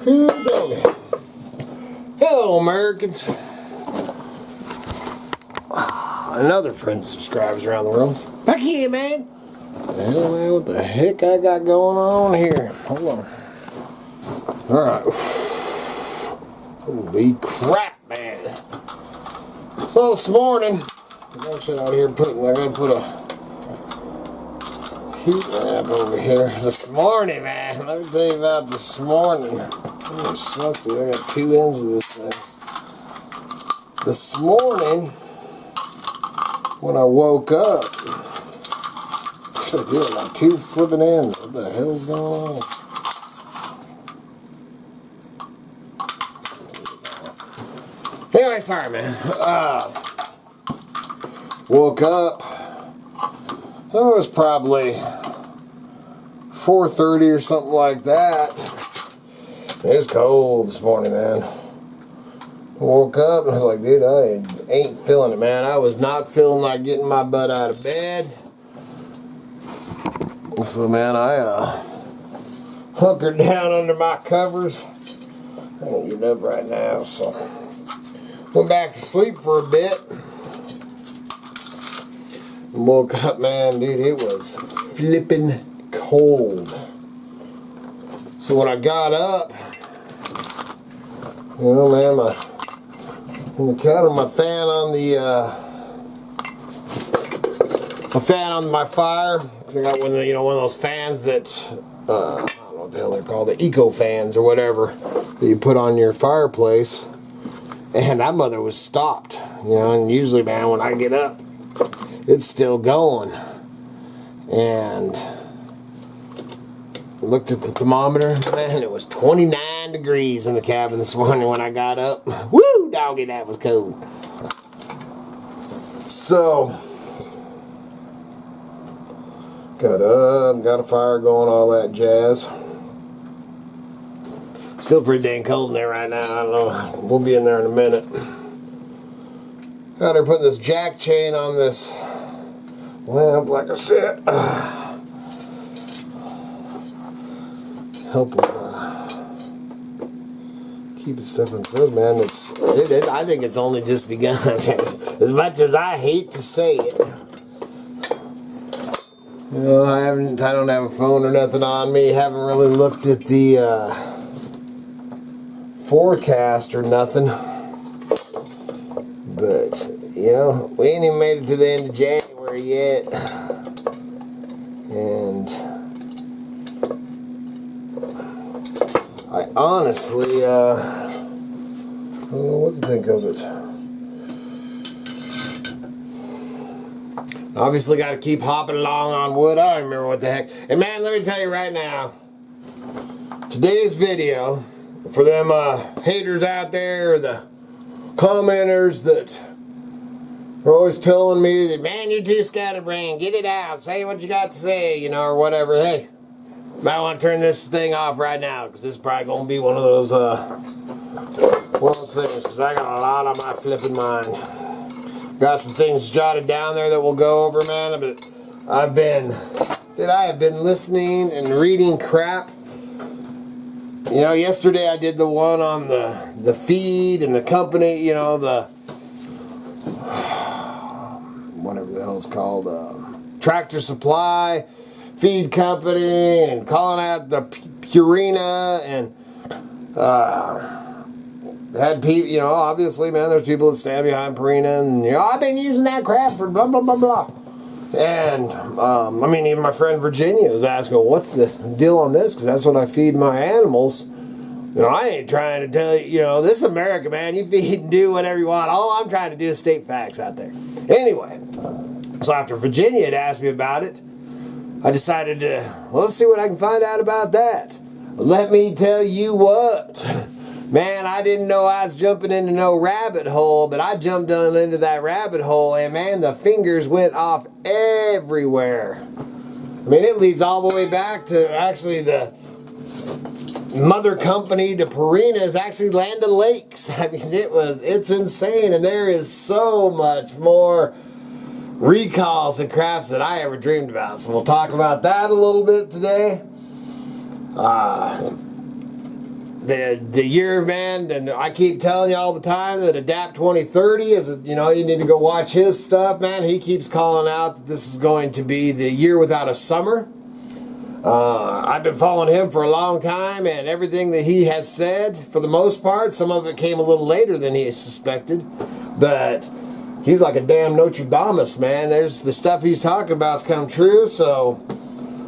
Doggy. Hello, Americans. Another friend subscribes around the world. Fuck yeah, man. Hell, man, what the heck I got going on here? Hold on. Alright. Holy crap, man. So this morning, I'm actually out here I gotta put a heat lamp over here. This morning, man. Let me tell you about this morning. Let's see, I got two ends of this thing. This morning, when I woke up, I got two flipping ends. What the hell's going on? Anyway, sorry, man. Woke up. It was probably 4:30 or something like that. It's cold this morning, man. Woke up and I was like, dude, I ain't feeling it, man. I was not feeling like getting my butt out of bed. So, man, I hunkered down under my covers. I ain't getting up right now, so went back to sleep for a bit. Woke up, man, dude, it was flipping cold. So when I got up, you know, man, my fan on my fire. Cause I got one of those fans that I don't know what the hell they're called, the eco fans or whatever that you put on your fireplace. And that mother was stopped, and usually, man, when I get up, it's still going. And looked at the thermometer, man, it was 29 degrees in the cabin this morning when I got up. Woo, doggy, that was cold. So, got up, got a fire going, all that jazz. Still pretty dang cold in there right now. I don't know. We'll be in there in a minute. Got her putting this jack chain on this lamp, like I said. Help keep it stuff in place, man. I think it's only just begun. As much as I hate to say it. I don't have a phone or nothing on me. Haven't really looked at the forecast or nothing. But, we ain't even made it to the end of January yet. And I honestly, I don't know what to think of it. Obviously got to keep hopping along on wood. I don't remember what the heck. And man, let me tell you right now, today's video, for them haters out there, the commenters that are always telling me that, man, you're too scatterbrained, get it out, say what you got to say, or whatever. Hey, I want to turn this thing off right now, because this is probably going to be one of those things, because I got a lot on my flipping mind. Got some things jotted down there that we'll go over, man. But I have been listening and reading crap. Yesterday I did the one on the feed and the company, the whatever the hell it's called, Tractor Supply, feed company, and calling out the PURINA, and had people, obviously, man, there's people that stand behind PURINA, and, I've been using that crap for blah, blah, blah, blah. And, even my friend Virginia was asking, what's the deal on this? Because that's what I feed my animals. I ain't trying to tell you, this is America, man. You feed and do whatever you want. All I'm trying to do is state facts out there. Anyway, so after Virginia had asked me about it, I decided to, let's see what I can find out about that. Let me tell you what. Man, I didn't know I was jumping into no rabbit hole, but I jumped on into that rabbit hole, and man, the fingers went off everywhere. It leads all the way back to actually the mother company to PURINA is actually Land O'Lakes. It's insane, and there is so much more recalls and crafts that I ever dreamed about. So we'll talk about that a little bit today. the year, man, and I keep telling you all the time that Adapt 2030 is, you know, you need to go watch his stuff, man. He keeps calling out that this is going to be the year without a summer. I've been following him for a long time, and everything that he has said, for the most part, some of it came a little later than he suspected, but he's like a damn Notre Dameist, man. There's the stuff he's talking about's come true, so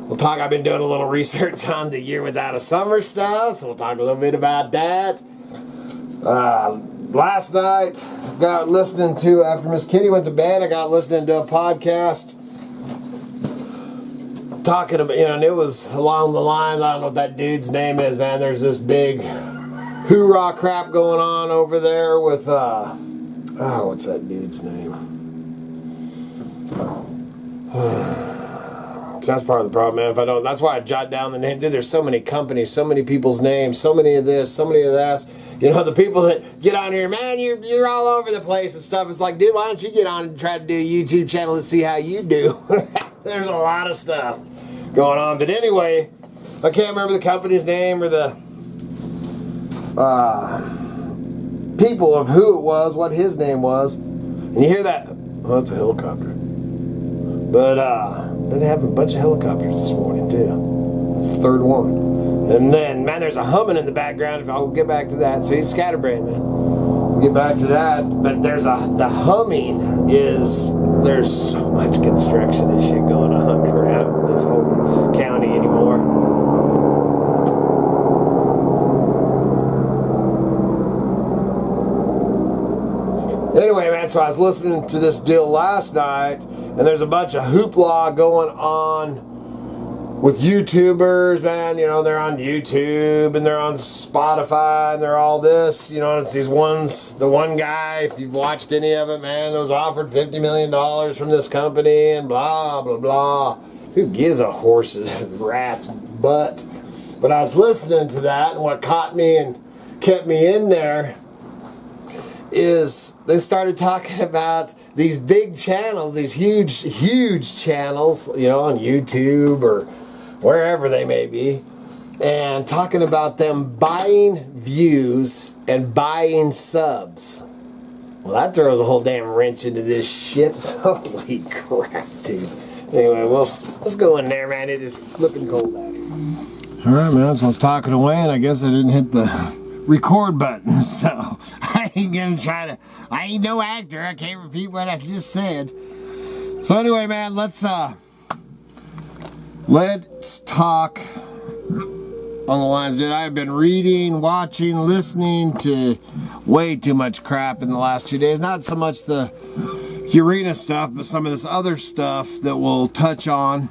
we'll talk. I've been doing a little research on the year without a summer stuff, so we'll talk a little bit about that. Last night, got listening to, after Miss Kitty went to bed, I got listening to a podcast talking about, you know, and it was along the lines, I don't know what that dude's name is, man. There's this big hoorah crap going on over there with, what's that dude's name? So that's part of the problem, man. If I don't, that's why I jot down the name. Dude, there's so many companies, so many people's names, so many of this, so many of that. You know, the people that get on here, man, you're all over the place and stuff. It's like, dude, why don't you get on and try to do a YouTube channel and see how you do? There's a lot of stuff going on. But anyway, I can't remember the company's name or the people of who it was, what his name was. And you hear that? Oh, that's a helicopter. But been having a bunch of helicopters this morning too. That's the third one. And then, man, there's a humming in the background. If I'll get back to that. See, scatterbrain, man. We'll get back to that. But there's the humming is, there's so much construction and shit going on around this whole county anymore. Anyway, man, so I was listening to this deal last night, and there's a bunch of hoopla going on with YouTubers, man. You know, they're on YouTube, and they're on Spotify, and they're all this. You know, it's these ones, the one guy, if you've watched any of it, man, that was offered $50 million from this company, and blah, blah, blah. Who gives a horse's rat's butt? But I was listening to that, and what caught me and kept me in there is they started talking about these big channels, these huge channels, you know, on YouTube or wherever they may be, and talking about them buying views and buying subs. Well, that throws a whole damn wrench into this shit. Holy crap, dude. Anyway, well, let's go in there, man. It is flipping cold out here. All right, man, so I was talking away, and I guess I didn't hit the record button, so I ain't gonna try to, I ain't no actor, I can't repeat what I just said. So anyway, man, let's talk on the lines that I've been reading, watching, listening to way too much crap in the last 2 days. Not so much the PURINA stuff, but some of this other stuff that we'll touch on.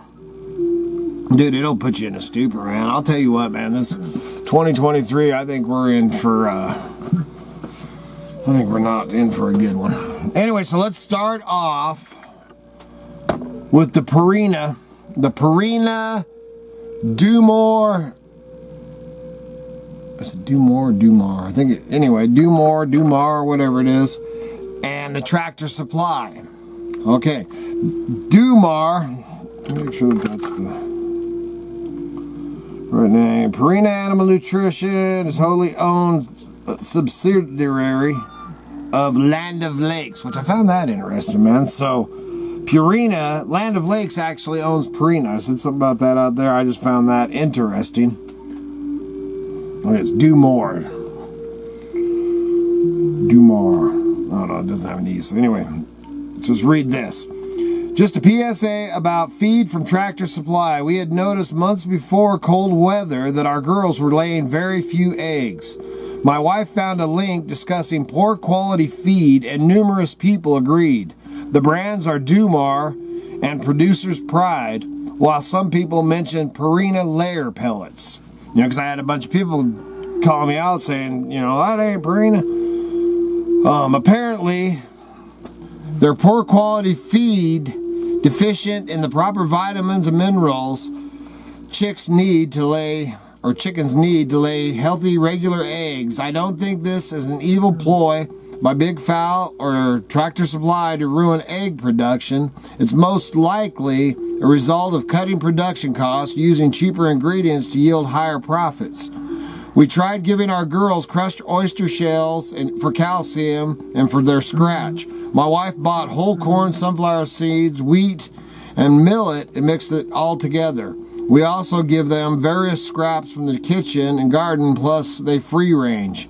Dude, it'll put you in a stupor, man. I'll tell you what, man, this 2023, I think we're in for, I think we're not in for a good one. Anyway, so let's start off with the PURINA. The PURINA DuMor. I said DuMor. I think, anyway, DuMor, whatever it is. And the Tractor Supply. Okay. DuMor. Make sure that's the right name. PURINA Animal Nutrition is wholly owned subsidiary of Land of Lakes, which I found that interesting, man. So PURINA, Land of Lakes actually owns PURINA. I said something about that out there. I just found that interesting. Okay, it's DuMor. Oh no, it doesn't have an E. So anyway, let's just read this. Just a PSA about feed from Tractor Supply. We had noticed months before cold weather that our girls were laying very few eggs. My wife found a link discussing poor quality feed, and numerous people agreed. The brands are DuMor and Producer's Pride, while some people mentioned PURINA layer pellets. You know, because I had a bunch of people calling me out saying, you know, that ain't PURINA. Apparently, their poor quality feed, deficient in the proper vitamins and minerals chickens need to lay healthy, regular eggs. I don't think this is an evil ploy by Big Fowl or Tractor Supply to ruin egg production. It's most likely a result of cutting production costs, using cheaper ingredients to yield higher profits. We tried giving our girls crushed oyster shells for calcium and for their scratch. My wife bought whole corn, sunflower seeds, wheat, and millet and mixed it all together. We also give them various scraps from the kitchen and garden, plus they free range.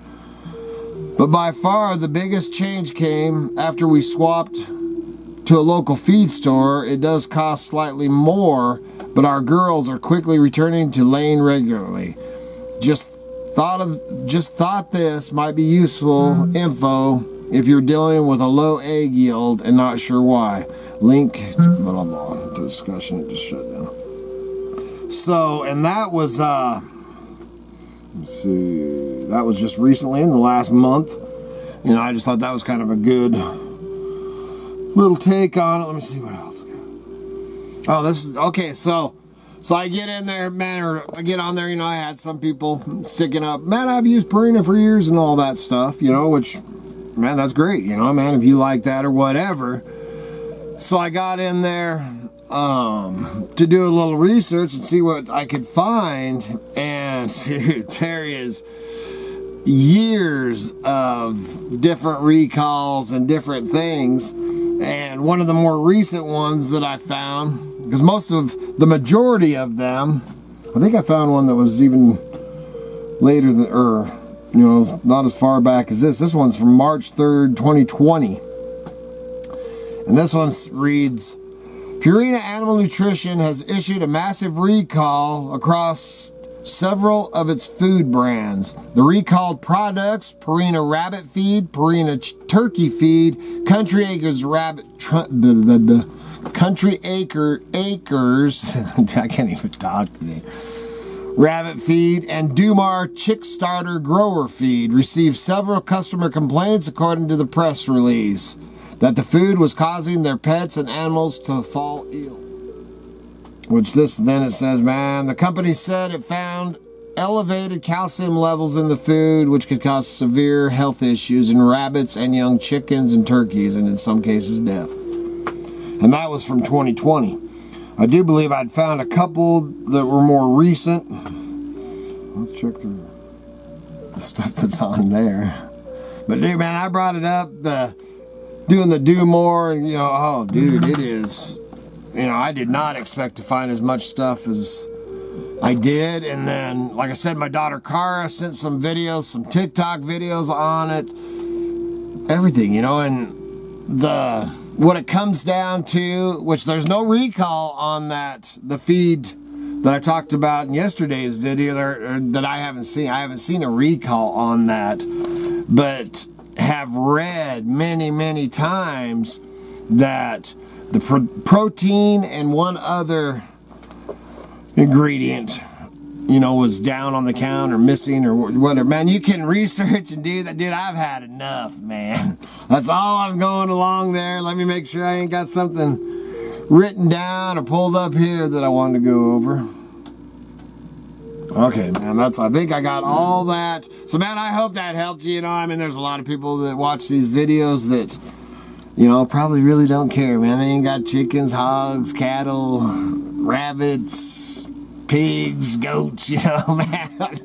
But by far the biggest change came after we swapped to a local feed store. It does cost slightly more, but our girls are quickly returning to laying regularly. Just thought this might be useful info if you're dealing with a low egg yield and not sure why. Link blah blah to discussion. It just shut down. So, and that was let's see, that was just recently in the last month. You know, I just thought that was kind of a good little take on it. Let me see what else. Oh, this is okay. So I get in there, man, or I get on there, you know, I had some people sticking up, man, I've used PURINA for years and all that stuff, you know, which, man, that's great, you know, man, if you like that or whatever. So I got in there to do a little research and see what I could find, and dude, there is years of different recalls and different things. And one of the more recent ones that I found, because the majority of them, I think I found one that was even later than, or, you know, not as far back as this. This one's from March 3rd, 2020. And this one reads, Purina Animal Nutrition has issued a massive recall across several of its food brands. The recalled products: Purina Rabbit Feed, Purina Turkey Feed, Country Acres Country Acres I can't even talk today. Rabbit Feed, and DuMor Chick Starter Grower Feed received several customer complaints, according to the press release, that the food was causing their pets and animals to fall ill. Which then it says, man, the company said it found elevated calcium levels in the food, which could cause severe health issues in rabbits and young chickens and turkeys, and in some cases death. And that was from 2020. I do believe I'd found a couple that were more recent. Let's check through the stuff that's on there. But dude, man, I brought it up, doing the DuMor, and you know, oh dude, it is, you know, I did not expect to find as much stuff as I did. And then, like I said, my daughter Cara sent some videos, some TikTok videos on it, everything, you know. And what it comes down to, which there's no recall on the feed that I talked about in yesterday's video, that I haven't seen a recall on that, but have read many times that the protein and one other ingredient, you know, was down on the count or missing or whatever. Man, you can research and do that. Dude, I've had enough, man. That's all I'm going along there. Let me make sure I ain't got something written down or pulled up here that I wanted to go over. Okay, man, I think I got all that. So, man, I hope that helped you. You know, I mean, there's a lot of people that watch these videos that, you know, probably really don't care, man. They ain't got chickens, hogs, cattle, rabbits, pigs, goats, you know, man.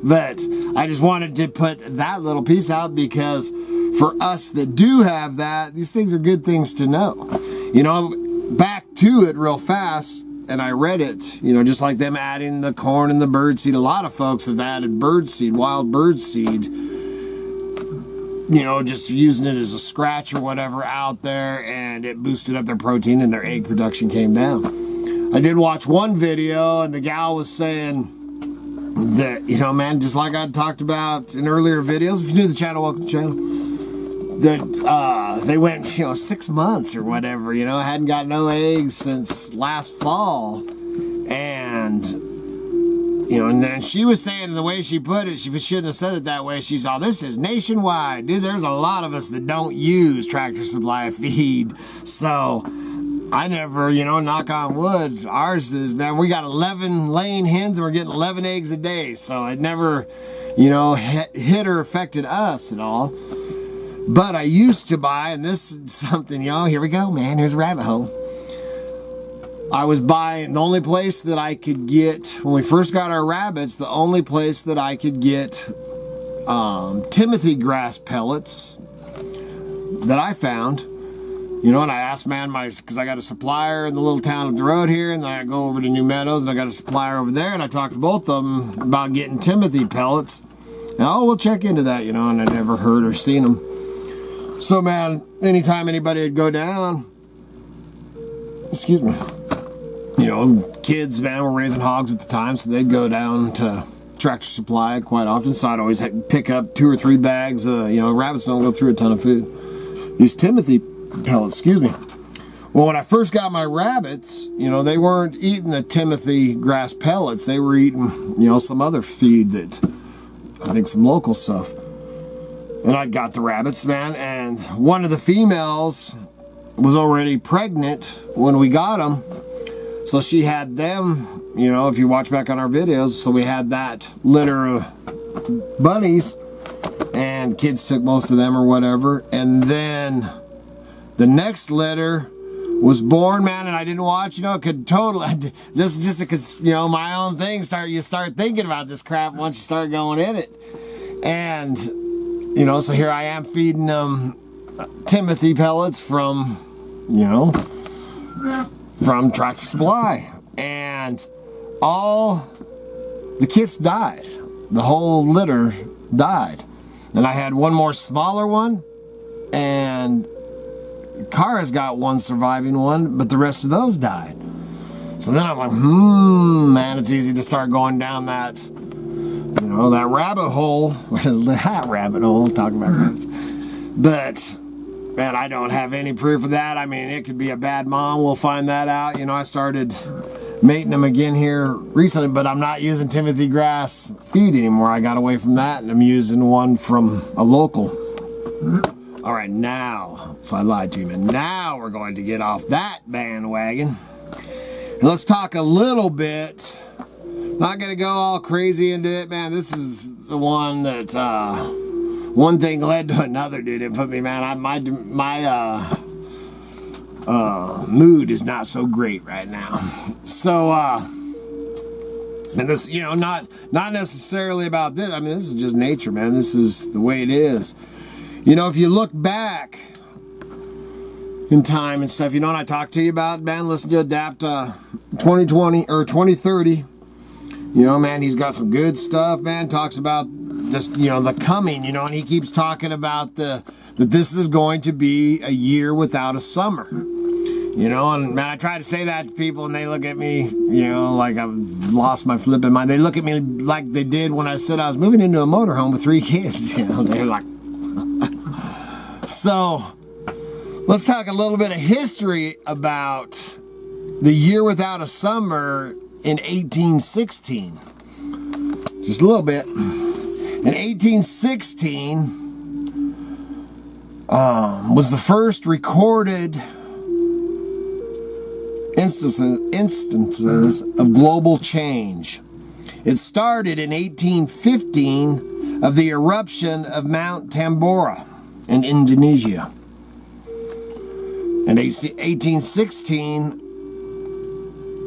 But I just wanted to put that little piece out, because for us that do have that, these things are good things to know. You know, back to it real fast, and I read it, you know, just like them adding the corn and the bird seed. A lot of folks have added bird seed, wild bird seed, you know, just using it as a scratch or whatever out there, and it boosted up their protein and their egg production came down. I did watch one video, and the gal was saying that, you know, man, just like I talked about in earlier videos, if you're new to the channel, welcome to the channel, that they went, you know, 6 months or whatever, you know, hadn't got no eggs since last fall. And, you know, and then she was saying, the way she put it, she shouldn't have said it that way. She's all, this is nationwide. Dude, there's a lot of us that don't use Tractor Supply feed. So I never, you know, knock on wood, ours is, man, we got 11 laying hens and we're getting 11 eggs a day. So it never, you know, hit or affected us at all. But I used to buy, and this is something, y'all, here we go, man, here's a rabbit hole. I was buying, the only place that I could get, when we first got our rabbits, the only place that I could get Timothy grass pellets that I found, you know, and I asked, man, because I got a supplier in the little town up the road here, and then I go over to New Meadows, and I got a supplier over there, and I talked to both of them about getting Timothy pellets. And, oh, we'll check into that, you know, and I never heard or seen them. So, man, anytime anybody would go down, excuse me, you know, kids, man, were raising hogs at the time, so they'd go down to Tractor Supply quite often, so I'd always pick up 2 or 3 bags. You know, rabbits don't go through a ton of food. These Timothy pellets, excuse me. Well, when I first got my rabbits, you know, they weren't eating the Timothy grass pellets. They were eating, you know, some other feed that, I think some local stuff. And I got the rabbits, man, and one of the females was already pregnant when we got them. So she had them, you know, if you watch back on our videos, so we had that litter of bunnies, and kids took most of them or whatever. And then the next litter was born, man, and I didn't watch, you know, it could totally, this is just because, you know, my own thing, you start thinking about this crap once you start going in it. And, you know, so here I am feeding them Timothy pellets from, you know, from Tractor Supply, and all the kits died. The whole litter died. And I had one more smaller one, and Kara's got one surviving one, but the rest of those died. So then I'm like, man, it's easy to start going down that, you know, that rabbit hole. That rabbit hole, talking about rabbits. But man, I don't have any proof of that. I mean, it could be a bad mom. We'll find that out. You know, I started mating them again here recently, but I'm not using Timothy grass feed anymore. I got away from that, and I'm using one from a local. All right, now, so I lied to you, man. Now we're going to get off that bandwagon. And let's talk a little bit. Not going to go all crazy into it, man. This is the one that, one thing led to another, dude. It put me, man, my mood is not so great right now. So, and this, you know, not necessarily about this. I mean, this is just nature, man. This is the way it is. You know, if you look back in time and stuff, you know what I talked to you about, man? Listen to Adapt 2020 or 2030. You know, man, he's got some good stuff, man. Talks about this, you know, the coming, you know, and he keeps talking about that this is going to be a year without a summer. You know, and man, I try to say that to people, and they look at me, you know, like I've lost my flipping mind. They look at me like they did when I said I was moving into a motorhome with 3 kids. You know, they're like, so let's talk a little bit of history about the year without a summer in 1816. Just a little bit. In 1816 was the first recorded instances of global change. It started in 1815 of the eruption of Mount Tambora in Indonesia. And 1816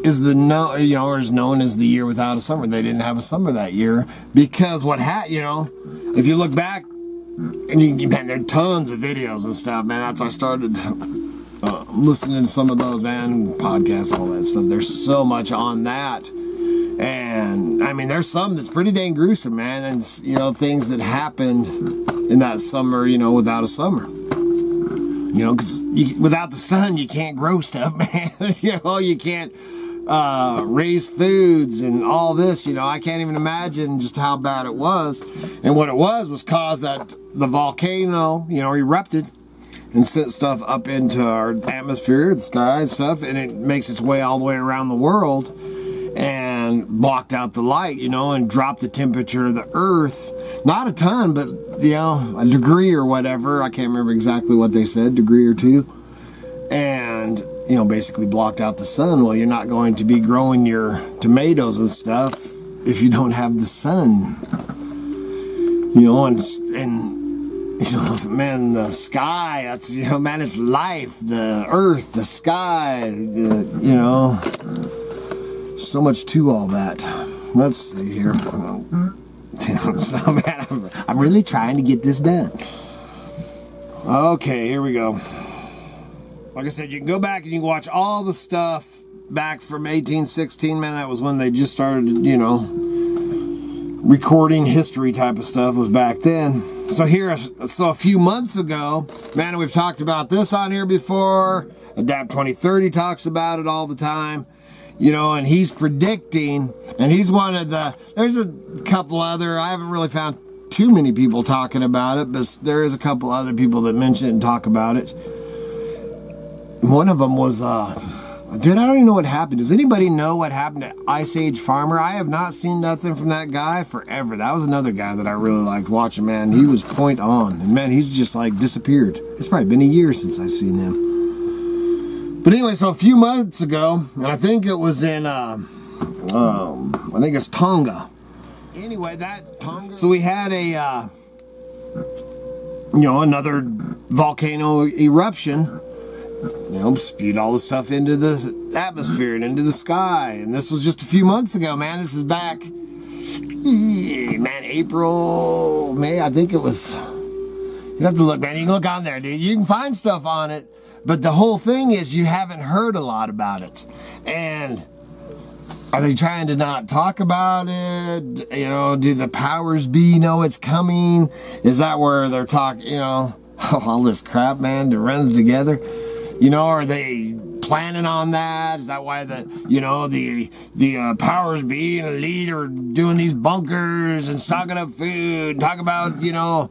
is is known as the year without a summer. They didn't have a summer that year because you know, if you look back, and man, there are tons of videos and stuff, man. That's why I started listening to some of those, man, podcasts, all that stuff. There's so much on that. And I mean, there's some that's pretty dang gruesome, man. And, you know, things that happened in that summer, you know, without a summer. You know, because without the sun, you can't grow stuff, man. You know, you can't raise foods and all this. You know, I can't even imagine just how bad it was. And what it was caused that the volcano, you know, erupted and sent stuff up into our atmosphere, the sky and stuff, and it makes its way all the way around the world and blocked out the light, you know, and dropped the temperature of the earth. Not a ton, but, you know, a degree or whatever. I can't remember exactly what they said, degree or 2. And, you know, basically blocked out the sun. Well, you're not going to be growing your tomatoes and stuff if you don't have the sun. You know, and you know, man, the sky, that's, you know, man, it's life, the earth, the sky, you know, so much to all that. Let's see here. So, man, I'm really trying to get this done. Okay, here we go. Like I said, you can go back and you can watch all the stuff back from 1816, man. That was when they just started, you know, recording history type of stuff was back then. So a few months ago, man, we've talked about this on here before. Adapt 2030 talks about it all the time. You know, and he's predicting, and he's one of the, there's a couple other, I haven't really found too many people talking about it, but there is a couple other people that mention it and talk about it. One of them was, dude, I don't even know what happened. Does anybody know what happened to Ice Age Farmer? I have not seen nothing from that guy forever. That was another guy that I really liked watching, man. He was point on, and man, he's just like disappeared. It's probably been a year since I've seen him. But anyway, so a few months ago, and I think it was in, I think it's Tonga. Anyway, that Tonga. So we had a, you know, another volcano eruption. You know, spewed all the stuff into the atmosphere and into the sky. And this was just a few months ago, man. This is back, man, April, May. I think it was. You have to look, man. You can look on there, dude. You can find stuff on it. But the whole thing is you haven't heard a lot about it. And are they trying to not talk about it? You know, do the powers be know it's coming? Is that where they're talking, you know, all this crap, man, that runs together? You know, are they planning on that? Is that why the, you know, the powers be and elite are doing these bunkers and stocking up food, talk about, you know,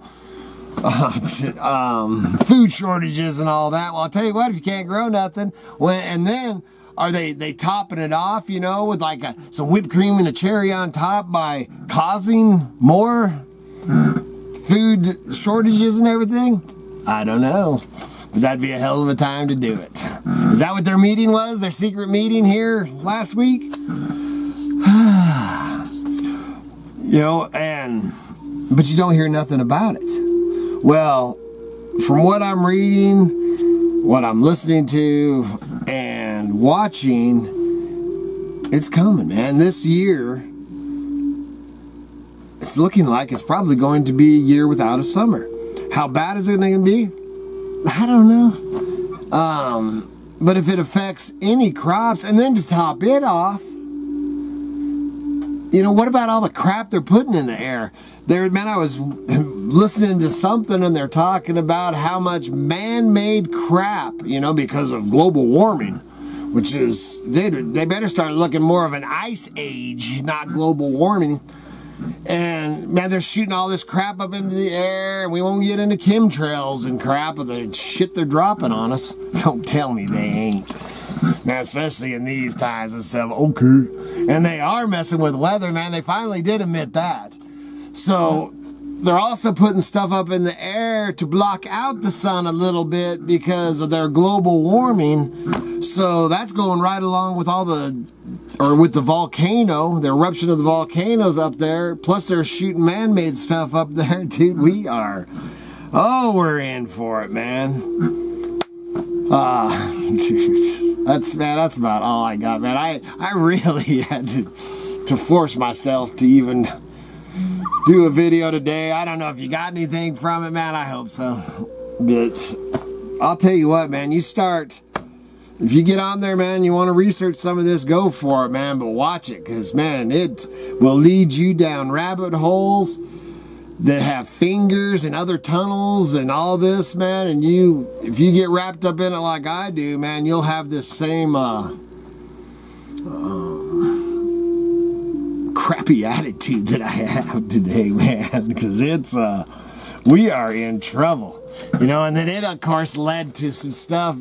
food shortages and all that? Well, I'll tell you what, if you can't grow nothing, and then are they topping it off, you know, with like some whipped cream and a cherry on top by causing more food shortages and everything? I don't know, but that'd be a hell of a time to do it. Is that what their meeting was, their secret meeting here last week? You know, but you don't hear nothing about it. Well, from what I'm reading, what I'm listening to, and watching, it's coming, man. This year, it's looking like it's probably going to be a year without a summer. How bad is it going to be? I don't know. But if it affects any crops, and then to top it off, you know, what about all the crap they're putting in the air? Man, I was listening to something and they're talking about how much man-made crap, you know, because of global warming, which is, they better start looking more of an ice age, not global warming. And man, they're shooting all this crap up into the air, and we won't get into chemtrails and crap of the shit they're dropping on us. Don't tell me they ain't. Now, especially in these times and stuff. Okay. And they are messing with weather, man. They finally did admit that. So they're also putting stuff up in the air to block out the sun a little bit because of their global warming. So that's going right along with with the volcano, the eruption of the volcanoes up there. Plus they're shooting man-made stuff up there. Dude, we're in for it, man. Dude, that's about all I got, man. I really had to force myself to even do a video today. I don't know if you got anything from it, man. I hope so. But I'll tell you what, man, if you get on there, man, you want to research some of this, go for it, man. But watch it, because, man, it will lead you down rabbit holes that have fingers and other tunnels and all this, man. And if you get wrapped up in it like I do, man, you'll have this same crappy attitude that I have today, man. Because we are in trouble, you know. And then it, of course, led to some stuff,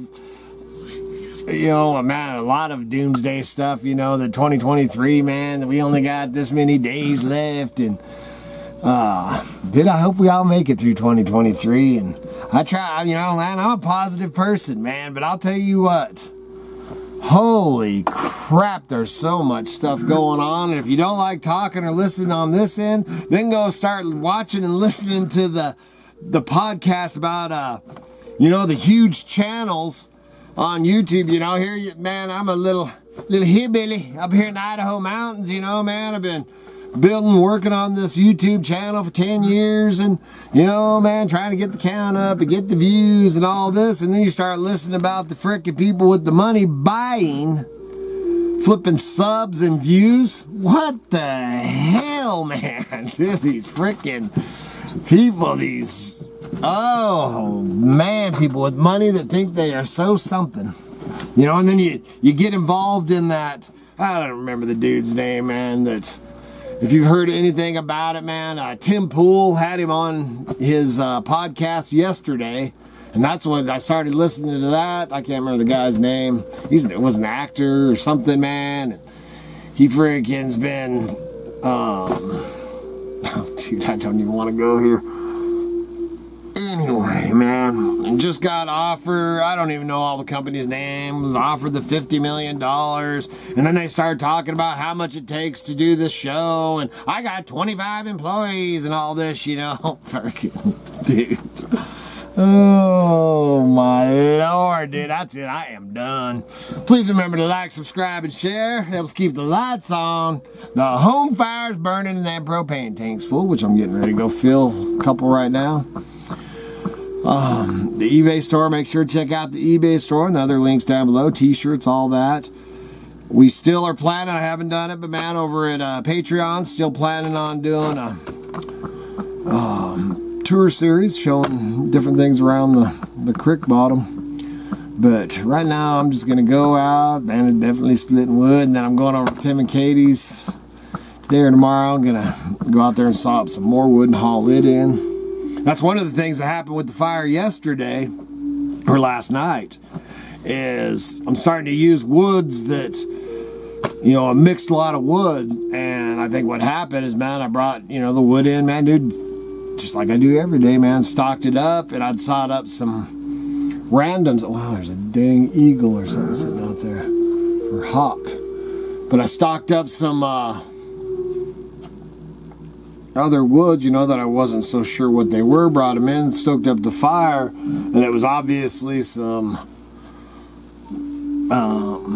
you know, man, a lot of doomsday stuff, you know, the 2023, man, that we only got this many days left. And I hope we all make it through 2023. And I try, you know, man, I'm a positive person, man, but I'll tell you what, holy crap, there's so much stuff going on. And if you don't like talking or listening on this end, then go start watching and listening to the the podcast about, you know, the huge channels on YouTube. You know, here, man, I'm a little hillbilly up here in the Idaho Mountains, you know, man. I've been working on this YouTube channel for 10 years, and, you know, man, trying to get the count up and get the views and all this, and then you start listening about the frickin' people with the money buying, flipping subs and views. What the hell, man? Dude, these frickin' people, these, oh, man, people with money that think they are so something. You know, and then you get involved in that, I don't remember the dude's name, man, that, if you've heard anything about it, man, Tim Pool had him on his podcast yesterday, and that's when I started listening to that. I can't remember the guy's name. He was an actor or something, man. And he frickin's been, oh, dude, I don't even want to go here. Anyway, man, and just got offered, I don't even know all the company's names, offered the $50 million, and then they started talking about how much it takes to do this show, and I got 25 employees and all this, you know. Dude. Oh, my Lord, dude, that's it. I am done. Please remember to like, subscribe, and share. Helps keep the lights on, the home fire's burning, and that propane tank's full, which I'm getting ready to go fill a couple right now. The eBay store, make sure to check out the eBay store and the other links down below, t-shirts, all that. We still are planning, I haven't done it, but man, over at Patreon, still planning on doing a tour series showing different things around the Crick Bottom. But right now, I'm just going to go out, and definitely splitting wood, and then I'm going over to Tim and Katie's today or tomorrow. I'm going to go out there and saw up some more wood and haul it in. That's one of the things that happened with the fire yesterday, or last night, is I'm starting to use woods that, you know, I mixed a lot of wood, and I think what happened is, man, I brought, you know, the wood in, man, dude, just like I do every day, man, stocked it up, and I'd sawed up some randoms. Wow, there's a dang eagle or something sitting out there, or hawk. But I stocked up some, other woods, you know, that I wasn't so sure what they were, brought them in, stoked up the fire, and it was obviously some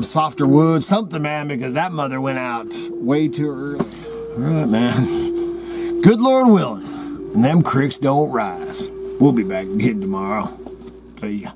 softer wood, something, man, because that mother went out way too early. All right, man. Good Lord willing, and them creeks don't rise. We'll be back again tomorrow. See ya.